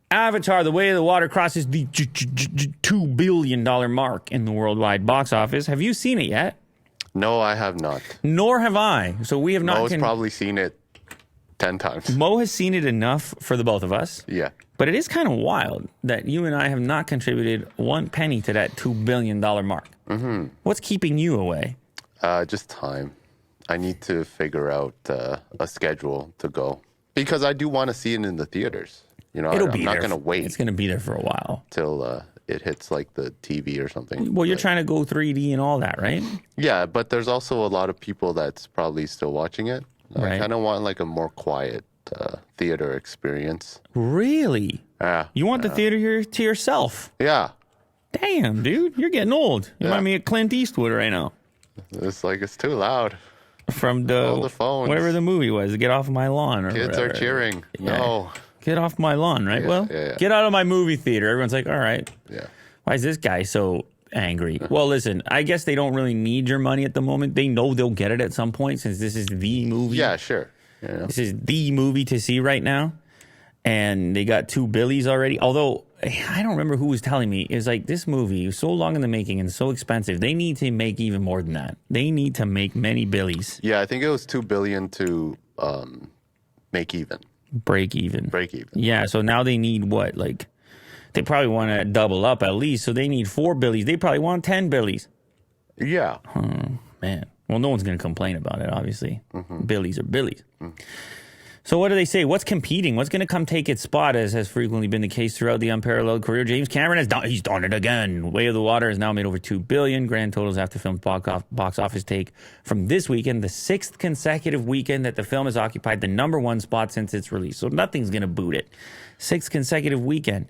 Avatar: The Way of the Water crosses the $2 billion mark in the worldwide box office. Have you seen it yet? No, I have not. Nor have I. So we have not. Mo's probably seen it 10 times. Mo has seen it enough for the both of us. Yeah. But it is kind of wild that you and I have not contributed one penny to that $2 billion mark. Mm-hmm. What's keeping you away? Just time. I need to figure out a schedule to go. Because I do want to see it in the theaters. You know, I'm not going to wait. It's going to be there for a while. Till it hits like the TV or something. Well, you're trying to go 3D and all that, right? Yeah, but there's also a lot of people that's probably still watching it. Right. I kind of want like a more quiet theater experience. Really? Yeah. You want the theater here to yourself? Yeah. Damn, dude. You're getting old. You remind me of Clint Eastwood right now. It's too loud. From all the phones. Whatever the movie was, Get Off My Lawn. Or Kids whatever. Are cheering. Yeah. No. Get off my lawn, right? Get out of my movie theater. Everyone's like, all right. Yeah. Why is this guy so angry? Well, listen, I guess they don't really need your money at the moment. They know they'll get it at some point since this is the movie. Yeah, sure. Yeah. This is the movie to see right now. And they got 2 billies already. Although, I don't remember who was telling me. It's like, this movie was so long in the making and so expensive. They need to make even more than that. They need to make many billies. Yeah, I think it was $2 billion to make even. Break even. Yeah, so now they need what? Like, they probably want to double up at least. So they need 4 billies. They probably want 10 billies. Yeah. Man. Well, no one's going to complain about it, obviously. Mm-hmm. Billies are billies. Mm-hmm. So what do they say? What's competing? What's going to come take its spot, as has frequently been the case throughout the unparalleled career? James Cameron he's done it again. Way of the Water has now made over $2 billion. Grand totals after film box office take from this weekend, the 6th consecutive weekend that the film has occupied the #1 spot since its release. So nothing's going to boot it. 6th consecutive weekend.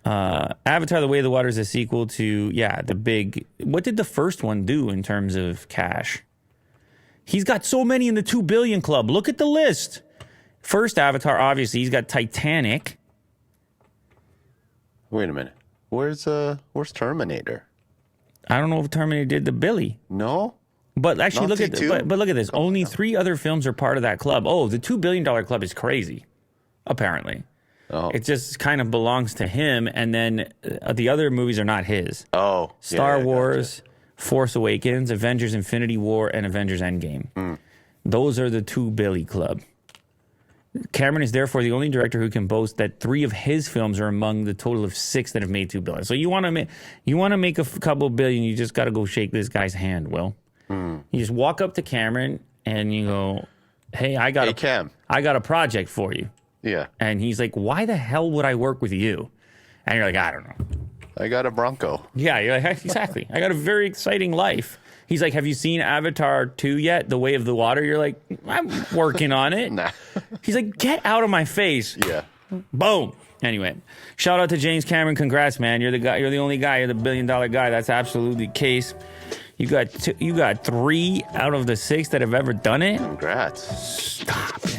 Avatar: The Way of the Water is a sequel to, the big... What did the first one do in terms of cash? He's got so many in the $2 billion club. Look at the list. First Avatar, obviously, he's got Titanic. Wait a minute. Where's Terminator? I don't know if Terminator did the Billy. No? But actually, look at this. Only 3 other films are part of that club. Oh, the $2 billion club is crazy, apparently. Oh. It just kind of belongs to him, and then the other movies are not his. Oh. Star Wars, gotcha. Force Awakens, Avengers Infinity War, and Avengers Endgame. Mm. Those are the $2 billion club. Cameron is therefore the only director who can boast that 3 of his films are among the total of 6 that have made $2 billion. So you want to make a couple billion, you just got to go shake this guy's hand, Will. Mm. You just walk up to Cameron and you go, "Hey, I got a project for you." Yeah. And he's like, "Why the hell would I work with you?" And you're like, "I don't know. I got a Bronco." Yeah, you're like, exactly. I got a very exciting life. He's like, "Have you seen Avatar 2 yet? The Way of the Water?" You're like, "I'm working on it." Nah. He's like, "Get out of my face." Yeah. Boom. Anyway, shout out to James Cameron. Congrats, man. You're the guy. You're the only guy. You're the $1 billion guy. That's absolutely the case. You got 3 out of the 6 that have ever done it. Congrats. Stop it.